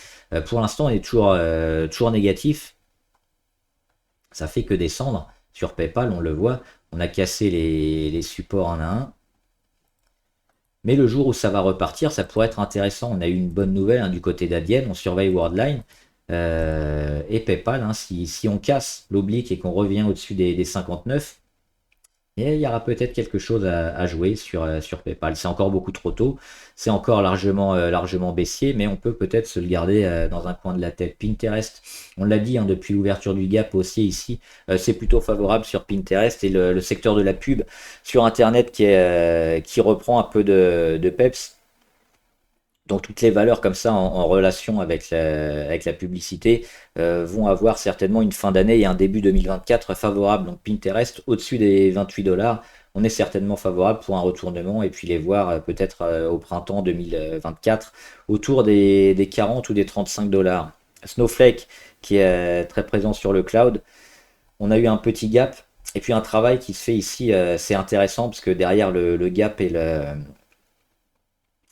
pour l'instant on est toujours négatif, ça fait que descendre sur PayPal, on le voit, on a cassé les supports un à un. Mais le jour où ça va repartir, ça pourrait être intéressant. On a eu une bonne nouvelle, hein, du côté d'Adyen, on surveille Worldline et PayPal, hein, si on casse l'oblique et qu'on revient au-dessus des 59, et il y aura peut-être quelque chose à jouer sur PayPal. C'est encore beaucoup trop tôt, c'est encore largement baissier, mais on peut peut-être se le garder dans un coin de la tête. Pinterest, on l'a dit, hein, depuis l'ouverture du gap haussier ici, c'est plutôt favorable sur Pinterest et le secteur de la pub sur Internet qui reprend un peu de peps. Donc toutes les valeurs comme ça en relation avec la publicité vont avoir certainement une fin d'année et un début 2024 favorable. Donc Pinterest au-dessus des 28 $, on est certainement favorable pour un retournement et puis les voir peut-être au printemps 2024 autour des 40 ou des 35 $. Snowflake qui est très présent sur le cloud, on a eu un petit gap et puis un travail qui se fait ici, c'est intéressant parce que derrière le gap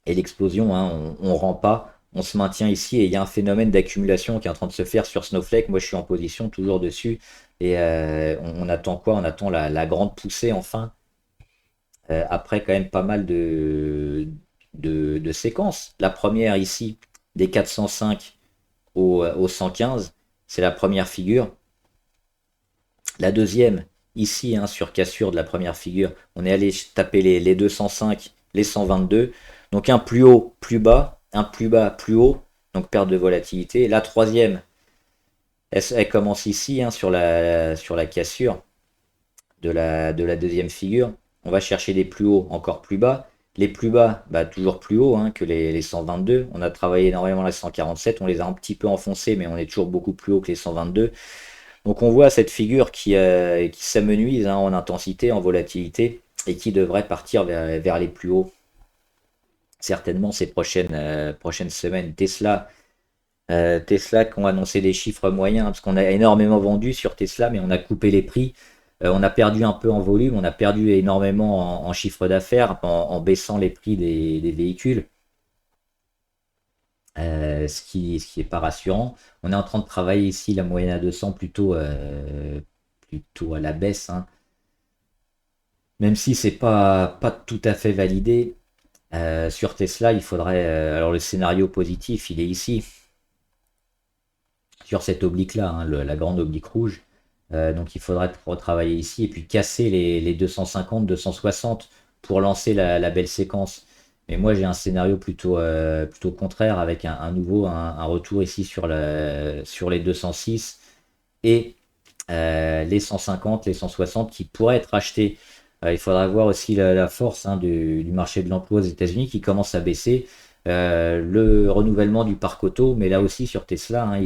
et l'explosion, hein, on ne rend pas, on se maintient ici et il y a un phénomène d'accumulation qui est en train de se faire sur Snowflake. Moi je suis en position toujours dessus et on attend quoi? On attend la grande poussée enfin, après quand même pas mal de séquences. La première ici, des 405 au 115, c'est la première figure. La deuxième, ici, hein, sur cassure de la première figure, on est allé taper les 205, les 122. Donc un plus haut, plus bas, un plus bas, plus haut, donc perte de volatilité. La troisième, elle commence ici, hein, sur la cassure de la deuxième figure. On va chercher des plus hauts encore plus bas. Les plus bas, bah, toujours plus haut, hein, que les 122. On a travaillé énormément les 147, on les a un petit peu enfoncés, mais on est toujours beaucoup plus haut que les 122. Donc on voit cette figure qui s'amenuise, hein, en intensité, en volatilité, et qui devrait partir vers les plus hauts certainement ces prochaines semaines. Tesla qui ont annoncé des chiffres moyens, parce qu'on a énormément vendu sur Tesla, mais on a coupé les prix. On a perdu un peu en volume, on a perdu énormément en chiffre d'affaires en baissant les prix des véhicules. ce qui est pas rassurant. On est en train de travailler ici la moyenne à 200 plutôt à la baisse, hein. Même si c'est pas tout à fait validé. Sur Tesla, il faudrait. Alors le scénario positif, il est ici, sur cette oblique-là, hein, la grande oblique rouge. Donc il faudrait retravailler ici et puis casser les 250, 260 pour lancer la belle séquence. Mais moi j'ai un scénario plutôt contraire avec un retour ici sur les 206 et les 150, les 160 qui pourraient être achetés. Il faudra voir aussi la force, hein, du marché de l'emploi aux États-Unis qui commence à baisser. Le renouvellement du parc auto, mais là aussi sur Tesla, hein,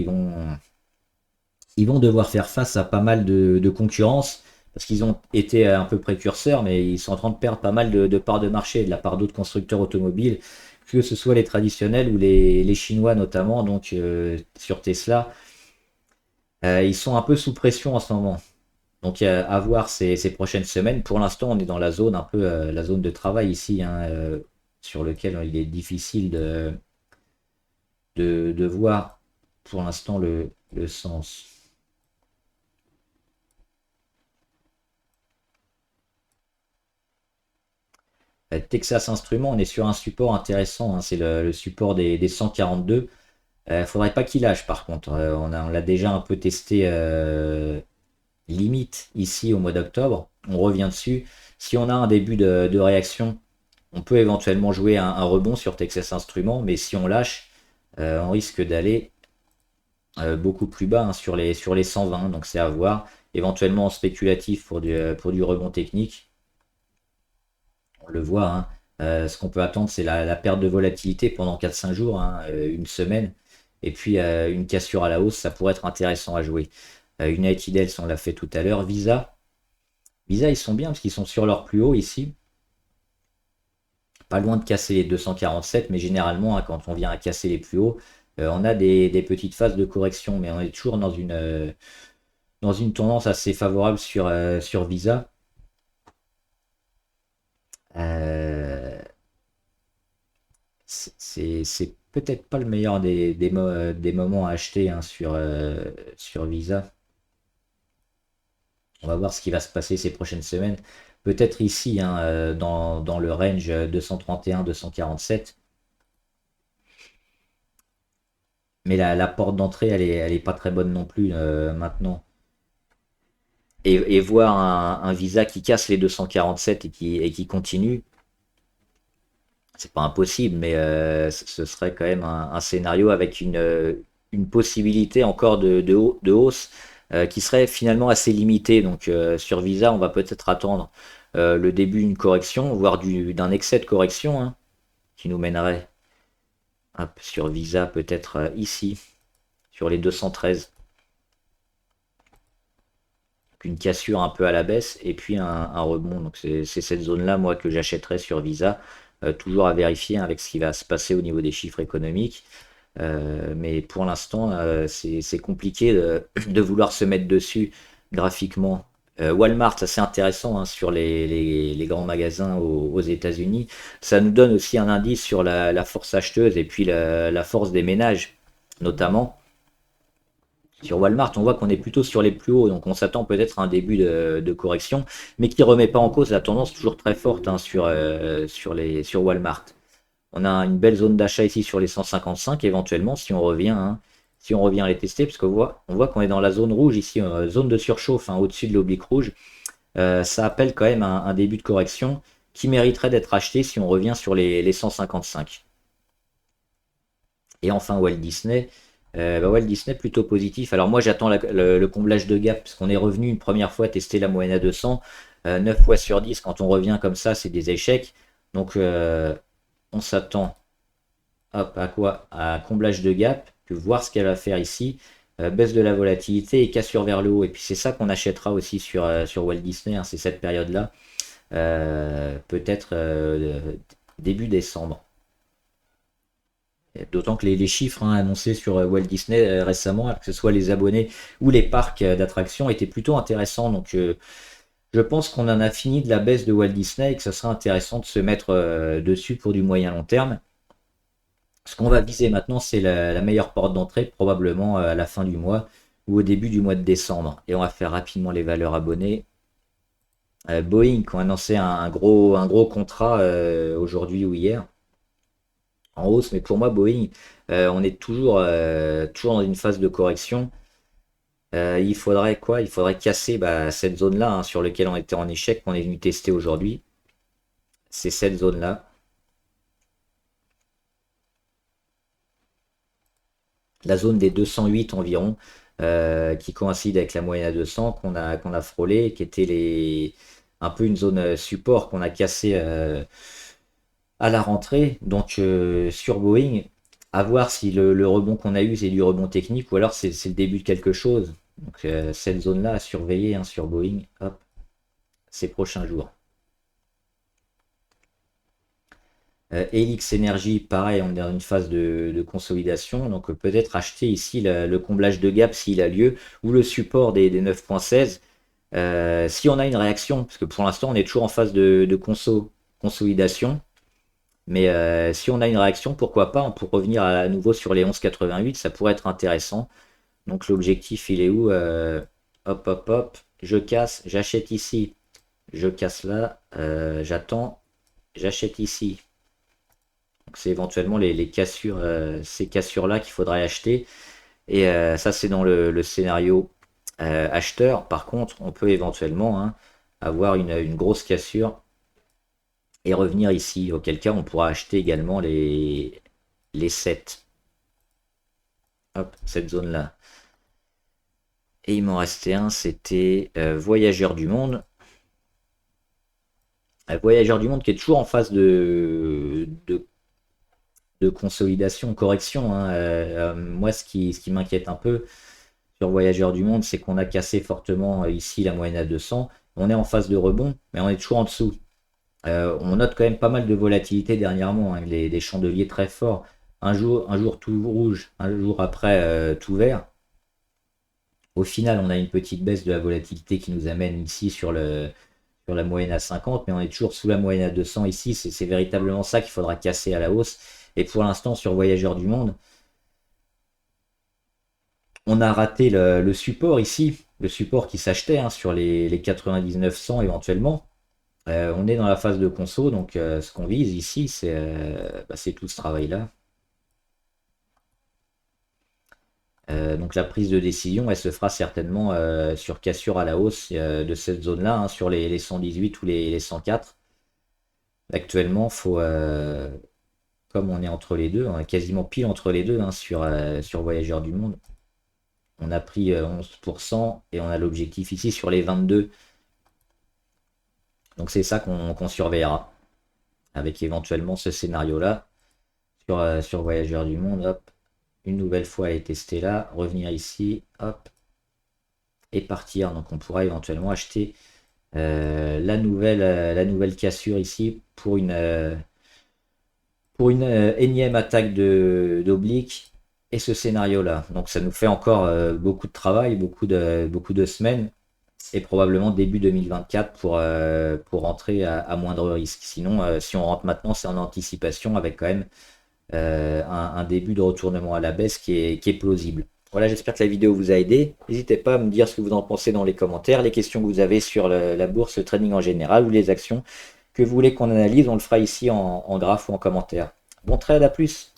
ils vont devoir faire face à pas mal de concurrence parce qu'ils ont été un peu précurseurs, mais ils sont en train de perdre pas mal de parts de marché de la part d'autres constructeurs automobiles, que ce soit les traditionnels ou les Chinois notamment. Donc sur Tesla, ils sont un peu sous pression en ce moment. Donc à voir ces prochaines semaines. Pour l'instant, on est dans la zone un peu la zone de travail ici, hein, sur lequel il est difficile de voir pour l'instant le sens. Texas Instruments, on est sur un support intéressant, hein, c'est le support des 142. Faudrait pas qu'il lâche par contre. On l'a déjà un peu testé limite ici au mois d'octobre. On revient dessus. Si on a un début de réaction, on peut éventuellement jouer un rebond sur Texas Instruments, mais si on lâche, on risque d'aller beaucoup plus bas, hein, sur les 120. Donc c'est à voir. Éventuellement en spéculatif pour du rebond technique. On le voit, hein. Ce qu'on peut attendre, c'est la perte de volatilité pendant 4-5 jours, hein, une semaine. Et puis une cassure à la hausse, ça pourrait être intéressant à jouer. United Health, on l'a fait tout à l'heure. Visa, ils sont bien parce qu'ils sont sur leur plus haut ici. Pas loin de casser les 247, mais généralement, hein, quand on vient à casser les plus hauts, on a des petites phases de correction, mais on est toujours dans une tendance assez favorable sur Visa. Euh, c'est peut-être pas le meilleur des moments à acheter, hein, sur Visa. On va voir ce qui va se passer ces prochaines semaines. Peut-être ici, hein, dans le range 231-247. Mais la porte d'entrée, elle est pas très bonne non plus maintenant. Et voir un Visa qui casse les 247 et qui continue, c'est pas impossible, mais ce serait quand même un scénario avec une possibilité encore de hausse qui serait finalement assez limitée. Donc sur Visa, on va peut-être attendre le début d'une correction, voire d'un excès de correction, hein, qui nous mènerait sur Visa peut-être ici, sur les 213. Une cassure un peu à la baisse et puis un rebond. Donc c'est cette zone-là, moi, que j'achèterais sur Visa. Toujours à vérifier avec ce qui va se passer au niveau des chiffres économiques. Mais pour l'instant, c'est compliqué de vouloir se mettre dessus graphiquement. Walmart, c'est intéressant, hein, sur les grands magasins aux États-Unis. Ça nous donne aussi un indice sur la force acheteuse et puis la force des ménages, notamment. Sur Walmart, on voit qu'on est plutôt sur les plus hauts, donc on s'attend peut-être à un début de correction, mais qui ne remet pas en cause la tendance toujours très forte, hein, sur Walmart. On a une belle zone d'achat ici sur les 155 éventuellement si on revient à les tester, parce qu'on voit qu'on est dans la zone rouge ici, zone de surchauffe, hein, au-dessus de l'oblique rouge. Ça appelle quand même un début de correction qui mériterait d'être acheté si on revient sur les 155. Et enfin Walt Disney. Walt Disney plutôt positif. Alors moi j'attends le comblage de gap parce qu'on est revenu une première fois tester la moyenne à 200. 9 fois sur 10 quand on revient comme ça c'est des échecs. Donc on s'attend à quoi? À un comblage de gap, que voir ce qu'elle va faire ici. Baisse de la volatilité et cassure vers le haut. Et puis c'est ça qu'on achètera aussi sur Walt Disney, hein, c'est cette période-là. Peut-être début décembre. D'autant que les chiffres, hein, annoncés sur Walt Disney récemment, que ce soit les abonnés ou les parcs d'attractions, étaient plutôt intéressants. Donc je pense qu'on en a fini de la baisse de Walt Disney et que ce sera intéressant de se mettre dessus pour du moyen long terme. Ce qu'on va viser maintenant, c'est la meilleure porte d'entrée, probablement à la fin du mois ou au début du mois de décembre. Et on va faire rapidement les valeurs abonnées. Boeing qui ont annoncé un gros contrat aujourd'hui ou hier en hausse, mais pour moi, Boeing, on est toujours dans une phase de correction. Il faudrait quoi? Il faudrait casser cette zone-là hein, sur laquelle on était en échec, qu'on est venu tester aujourd'hui. C'est cette zone-là. La zone des 208 environ, qui coïncide avec la moyenne à 200 qu'on a frôlé, qui était un peu une zone support qu'on a cassé à la rentrée. Donc sur Boeing, à voir si le rebond qu'on a eu c'est du rebond technique ou alors c'est le début de quelque chose. Donc cette zone-là à surveiller hein, sur Boeing, hop, ces prochains jours. Helix Energy, pareil, on est dans une phase de consolidation, donc peut-être acheter ici le comblage de gap s'il a lieu, ou le support des 9.16. Si on a une réaction, parce que pour l'instant on est toujours en phase de consolidation, mais si on a une réaction, pourquoi pas, on peut revenir à nouveau sur les 11,88, ça pourrait être intéressant. Donc l'objectif il est où? Hop hop hop, je casse, j'achète ici, je casse là, j'attends, j'achète ici. Donc c'est éventuellement les cassures, ces cassures-là qu'il faudrait acheter. Et ça, c'est dans le scénario acheteur. Par contre, on peut éventuellement hein, avoir une grosse cassure et revenir ici. Auquel cas, on pourra acheter également les 7. Hop, cette zone-là. Et il m'en restait un, c'était Voyageur du Monde. Voyageur du Monde qui est toujours en phase de consolidation, correction. Hein. Moi, ce qui m'inquiète un peu sur Voyageurs du Monde, c'est qu'on a cassé fortement ici la moyenne à 200. On est en phase de rebond, mais on est toujours en dessous. On note quand même pas mal de volatilité dernièrement, hein, des chandeliers très forts. Un jour tout rouge, un jour après tout vert. Au final, on a une petite baisse de la volatilité qui nous amène ici sur la moyenne à 50, mais on est toujours sous la moyenne à 200 ici. C'est véritablement ça qu'il faudra casser à la hausse. Et pour l'instant, sur Voyageurs du Monde, on a raté le support ici, le support qui s'achetait hein, sur les 99-100 éventuellement. On est dans la phase de conso, donc ce qu'on vise ici, c'est tout ce travail-là. Donc la prise de décision, elle se fera certainement sur cassure à la hausse de cette zone-là, hein, sur les 118 ou les 104. Actuellement, comme on est entre les deux, on est quasiment pile entre les deux hein, sur Voyageurs du Monde. On a pris 11% et on a l'objectif ici sur les 22. Donc c'est ça qu'on surveillera. Avec éventuellement ce scénario-là. Sur Voyageurs du Monde, hop. Une nouvelle fois aller tester là. Revenir ici, hop. Et partir. Donc on pourra éventuellement acheter la nouvelle cassure ici pour une énième attaque d'oblique et ce scénario-là. Donc ça nous fait encore beaucoup de travail, beaucoup de semaines et probablement début 2024 pour rentrer à moindre risque. Sinon, si on rentre maintenant, c'est en anticipation avec quand même un début de retournement à la baisse qui est plausible. Voilà, j'espère que la vidéo vous a aidé. N'hésitez pas à me dire ce que vous en pensez dans les commentaires, les questions que vous avez sur la bourse, le trading en général ou les actions que vous voulez qu'on analyse. On le fera ici en graphe ou en commentaire. Bon trade, à plus!